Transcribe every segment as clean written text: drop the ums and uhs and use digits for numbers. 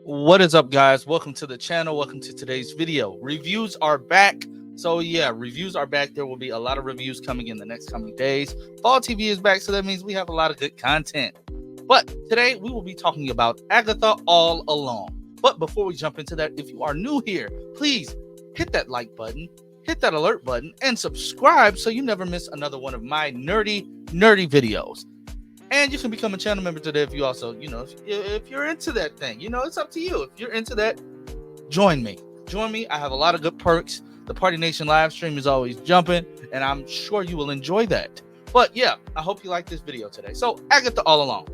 What is up, guys? Welcome to the channel. Welcome to today's video. Reviews are back. So yeah, reviews are back. There will be a lot of reviews coming in the next coming days. Fall TV is back, so that means we have a lot of good content. But today we will be talking about Agatha All Along. But before we jump into that, if you are new here, please hit that like button, hit that alert button, and subscribe so you never miss another one of my nerdy videos. And you can become a channel member today if you also, if you're into that thing, it's up to you. If you're into that, join me. I have a lot of good perks. The Party Nation live stream is always jumping, and I'm sure you will enjoy that. But yeah, I hope you like this video today. So Agatha All Along,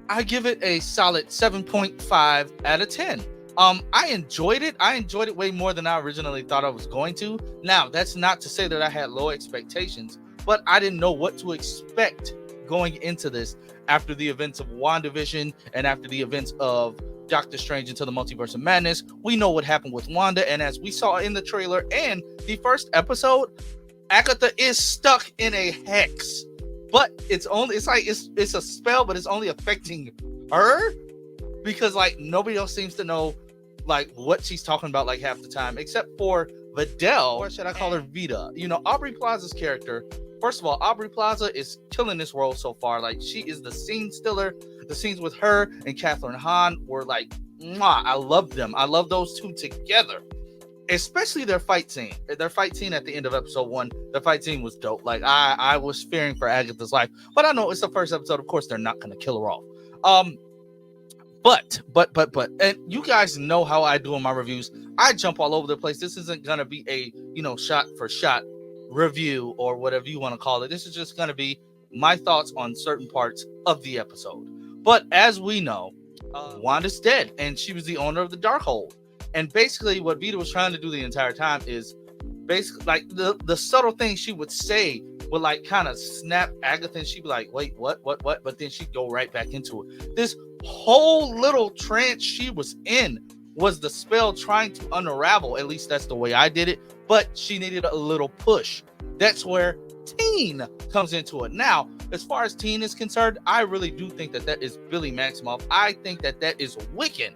I give it a solid 7.5 out of 10. I enjoyed it. I enjoyed it way more than I originally thought I was going to. Now, that's not to say that I had low expectations, but I didn't know what to expect going into this after the events of WandaVision and after the events of Doctor Strange Into the Multiverse of Madness. We know what happened with Wanda, and as we saw in the trailer and the first episode, Agatha is stuck in a hex. But it's a spell, but it's only affecting her because nobody else seems to know what she's talking about half the time, except for Vidal, or should I call her Vita? Aubrey Plaza's character. First of all, Aubrey Plaza is killing this role so far. She is the scene stiller. The scenes with her and Catherine Hahn were mwah. I love them. I love those two together, especially their fight scene. Their fight scene at the end of episode 1. Their fight scene was dope. I was fearing for Agatha's life, but I know it's the first episode. Of course, they're not going to kill her off. But, and you guys know how I do in my reviews. I jump all over the place. This isn't going to be a, shot for shot review or whatever you want to call it. This is just going to be my thoughts on certain parts of the episode. But as we know, Wanda's dead, and she was the owner of the Darkhold. And basically what Vita was trying to do the entire time is basically the subtle things she would say would kind of snap Agatha, and she'd be like, wait, what? But then she'd go right back into it. This whole little trance she was in was the spell trying to unravel. At least that's the way I did it. But she needed a little push. That's where Teen comes into it. Now, as far as Teen is concerned, I really do think that is Billy Maximoff. I think that is Wiccan.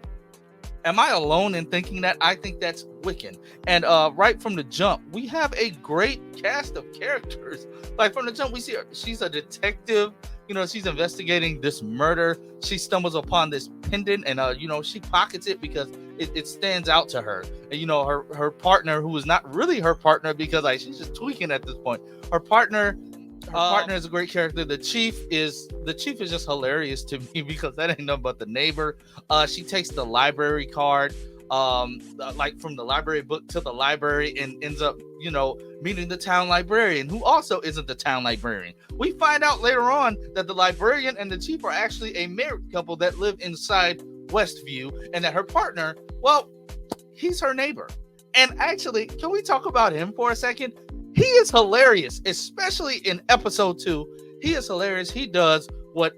Am I alone in thinking that? I think that's Wiccan. And right from the jump, we have a great cast of characters. From the jump, we see her. She's a detective. She's investigating this murder. She stumbles upon this pendant, and she pockets it because it stands out to her. And her partner, who is not really her partner because she's just tweaking at this point. Her partner is a great character. The chief is just hilarious to me because that ain't nothing but the neighbor. She takes the library card, from the library book to the library, and ends up meeting the town librarian, who also isn't the town librarian. We find out later on that the librarian and the chief are actually a married couple that live inside Westview, and that her partner, well, he's her neighbor. And actually, can we talk about him for a second? He is hilarious, especially in episode 2. He is hilarious. He does what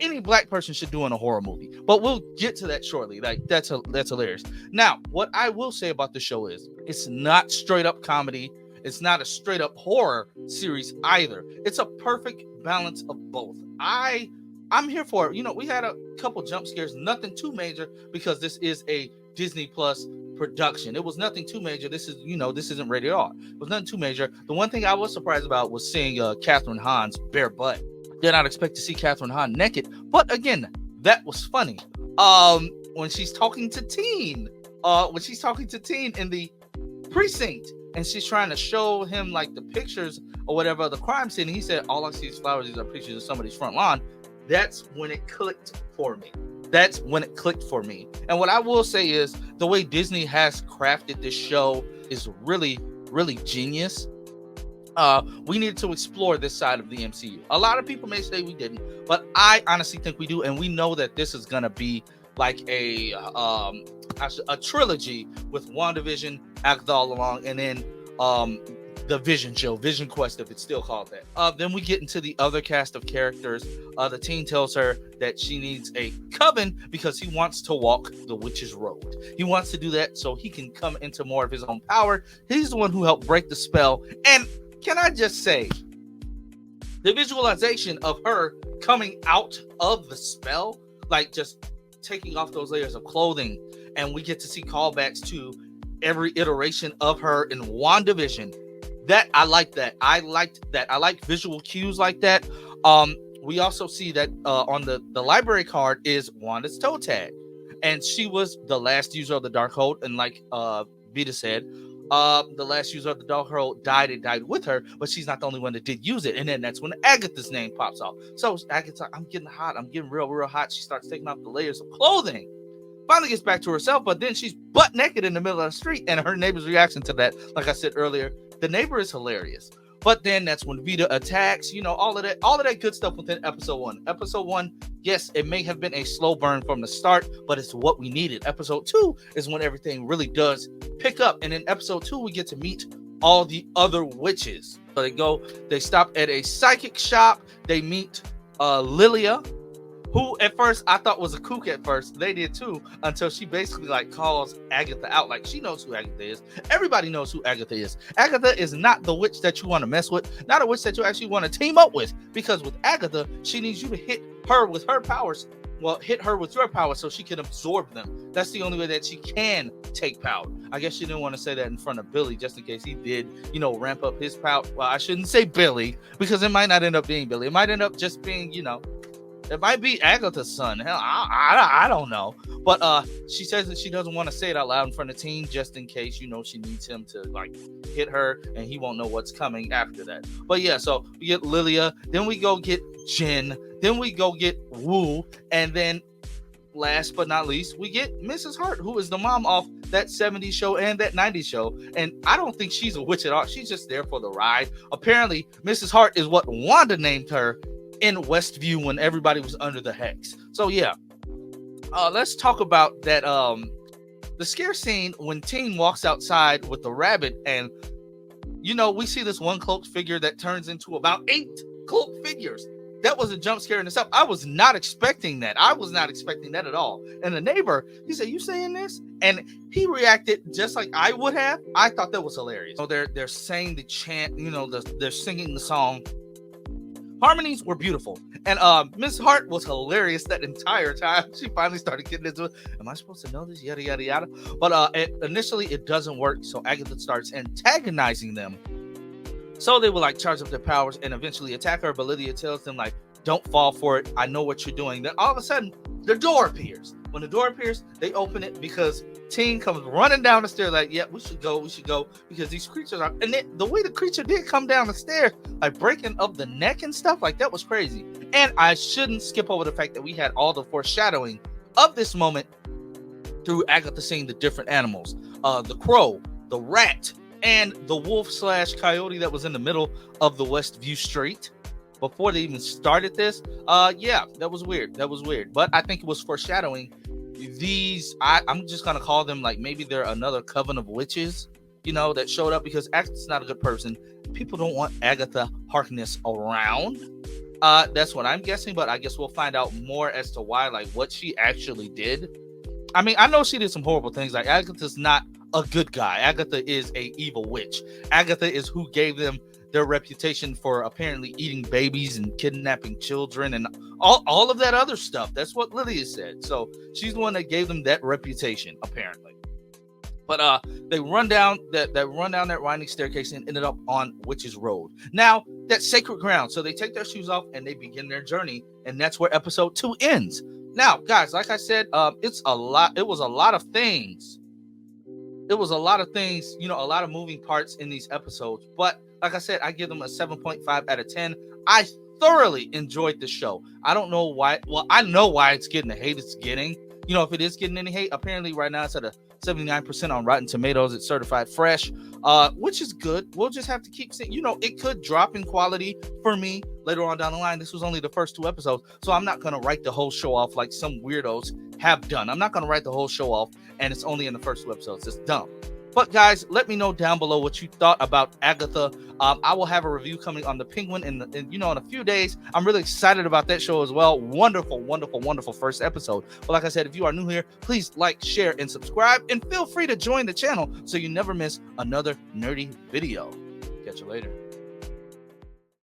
any black person should do in a horror movie, but we'll get to that shortly. That's hilarious. Now, what I will say about the show is it's not straight up comedy. It's not a straight up horror series either. It's a perfect balance of both. I'm here for it. We had a couple jump scares, nothing too major because this is a Disney Plus production. It was nothing too major. This isn't rated R. It was nothing too major. The one thing I was surprised about was seeing Catherine Hahn's bare butt. Did not expect to see Catherine Hahn naked, but again, that was funny. When she's talking to Teen, in the precinct, and she's trying to show him the pictures or whatever of the crime scene, and he said, all I see is flowers. These are pictures of somebody's front lawn. That's when it clicked for me. And what I will say is the way Disney has crafted this show is really, really genius. We needed to explore this side of the MCU. A lot of people may say we didn't, but I honestly think we do, and we know that this is gonna be a trilogy with WandaVision, Agatha All Along, and then the Vision show, Vision Quest, if it's still called that. Then we get into the other cast of characters. The teen tells her that she needs a coven because he wants to walk the witch's road. He wants to do that so he can come into more of his own power. He's the one who helped break the spell. And can I just say, the visualization of her coming out of the spell, just taking off those layers of clothing, and we get to see callbacks to every iteration of her in WandaVision. That I like that. I like visual cues like that. We also see that on the library card is Wanda's toe tag, and she was the last user of the Darkhold, and like Vita said, the last user of the Darkhold died. It died with her, but she's not the only one that did use it. And then that's when Agatha's name pops off. So Agatha, I'm getting hot. I'm getting real hot. She starts taking off the layers of clothing. Finally gets back to herself, but then she's butt naked in the middle of the street, and her neighbor's reaction to that, like I said earlier, the neighbor is hilarious. But then that's when Vita attacks, all of that good stuff within episode 1. Episode 1, yes, it may have been a slow burn from the start, but it's what we needed. Episode 2 is when everything really does pick up. And in episode 2, we get to meet all the other witches. So they stop at a psychic shop. They meet Lilia, who at first I thought was a kook at first. They did too, until she basically like calls Agatha out. Like, she knows who Agatha is. Everybody knows who Agatha is. Agatha is not the witch that you want to mess with, not a witch that you actually want to team up with, because with Agatha, she needs you to hit her with her powers. Well, hit her with your power so she can absorb them. That's the only way that she can take power. I guess she didn't want to say that in front of Billy, just in case he did, ramp up his power. Well, I shouldn't say Billy, because it might not end up being Billy. It might end up just being, it might be Agatha's son. Hell, I don't know. But she says that she doesn't want to say it out loud in front of Teen, just in case, she needs him to like hit her, and he won't know what's coming after that. But yeah, so we get Lilia, then we go get Jen, then we go get Wu, and then last but not least, we get Mrs. Hart, who is the mom off that 70s show and that 90s show. And I don't think she's a witch at all. She's just there for the ride. Apparently, Mrs. Hart is what Wanda named her in Westview when everybody was under the hex. So yeah, let's talk about that. The scare scene when Teen walks outside with the rabbit, and we see this one cloaked figure that turns into about 8 cloaked figures. That was a jump scare in itself. I was not expecting that. I was not expecting that at all. And the neighbor, he said, "You saying this?" And he reacted just like I would have. I thought that was hilarious. So they're saying the chant, they're singing the song. Harmonies were beautiful. And Miss Hart was hilarious that entire time. She finally started getting into it. Am I supposed to know this? Yada, yada, yada. But initially, it doesn't work. So Agatha starts antagonizing them. So they will like charge up their powers and eventually attack her. But Lydia tells them, like, don't fall for it. I know what you're doing. Then all of a sudden, the door appears. When the door appears, they open it because Teen comes running down the stairs like, yeah, we should go, because these creatures are, and the way the creature did come down the stairs, like breaking up the neck and stuff, like that was crazy. And I shouldn't skip over the fact that we had all the foreshadowing of this moment through Agatha seeing the different animals, the crow, the rat, and the wolf/coyote that was in the middle of the Westview Street. Before they even started this, yeah, that was weird. But I think it was foreshadowing these. I'm just gonna call them like maybe they're another coven of witches, that showed up because Agatha's not a good person. People don't want Agatha Harkness around. That's what I'm guessing, but I guess we'll find out more as to why, like what she actually did. I mean, I know she did some horrible things. Like Agatha's not a good guy. Agatha is a evil witch. Agatha is who gave them their reputation for apparently eating babies and kidnapping children and all of that other stuff. That's what Lydia said. So she's the one that gave them that reputation, apparently. But they run down that winding staircase and ended up on Witch's Road. Now, that's sacred ground. So they take their shoes off and they begin their journey. And that's where episode 2 ends. Now, guys, like I said, it was a lot of things. It was a lot of things, a lot of moving parts in these episodes. But like I said, I give them a 7.5 out of 10. I thoroughly enjoyed the show. I don't know why. Well, I know why it's getting the hate it's getting. If it is getting any hate, apparently right now it's at a 79% on Rotten Tomatoes. It's certified fresh, which is good. We'll just have to keep seeing. It could drop in quality for me later on down the line. This was only the first 2 episodes, so I'm not going to write the whole show off like some weirdos have done. I'm not going to write the whole show off, and it's only in the first 2 episodes. It's dumb. But guys, let me know down below what you thought about Agatha. I will have a review coming on the Penguin in a few days. I'm really excited about that show as well. Wonderful, wonderful, wonderful first episode. But like I said, if you are new here, please like, share, and subscribe. And feel free to join the channel so you never miss another nerdy video. Catch you later.